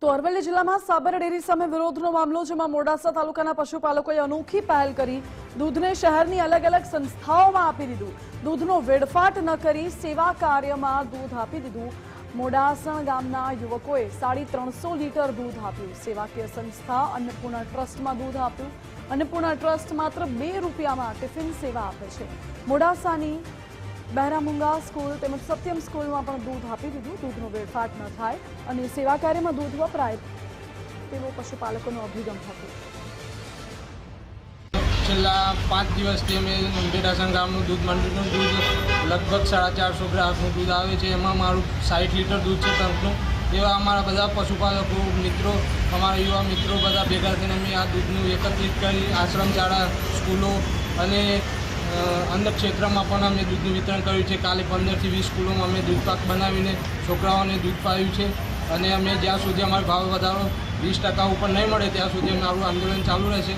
તો અરવલ્લી જિલ્લામાં સાબર ડેરી સામે વિરોધનો મામલો, જેમાં મોડાસા તાલુકાના પશુપાલકોએ અનોખી પહેલ કરી દૂધને શહેરની અલગ અલગ સંસ્થાઓમાં આપી દીધું। દૂધનો વેડફાટ ન કરી સેવા કાર્યમાં દૂધ આપી દીધું। મોડાસણ ગામના યુવકોએ 350 લીટર દૂધ આપ્યું। સેવાકીય સંસ્થા અન્નપૂર્ણા ટ્રસ્ટમાં દૂધ આપ્યું। અન્નપૂર્ણા ટ્રસ્ટ માત્ર 2 રૂપિયામાં ટિફિન સેવા આપે છે। મોડાસાની બહેરામુંગા સ્કૂલ તેમજ સત્યમ સ્કૂલમાં પણ દૂધ આપી દીધું। દૂધનો વેડફાટ ન થાય અને સેવા કાર્યમાં દૂધ વપરાય તેવો પશુપાલકોનો અભિગમ હતો। છેલ્લા 5 દિવસથી અમે બેડાસણ ગામનું દૂધ મંડળનું દૂધ લગભગ 450 ગ્રાહકનું દૂધ આવે છે। એમાં મારું 60 લીટર દૂધ છે ટંકનું। એવા અમારા બધા પશુપાલકો મિત્રો, અમારા યુવા મિત્રો બધા ભેગા થઈને અમે આ દૂધનું એકત્રિત કરી આશ્રમ શાળા, સ્કૂલો અને અન્ય ક્ષેત્રમાં પણ અમે દૂધનું વિતરણ કર્યું છે। કાલે 15 થી 20 સ્કૂલોમાં અમે દૂધ પાક બનાવીને છોકરાઓને દૂધ પાયું છે અને અમે જ્યાં સુધી અમારો ભાવ વધારો 20% ઉપર નહીં મળે ત્યાં સુધી અમારું આંદોલન ચાલુ રહેશે।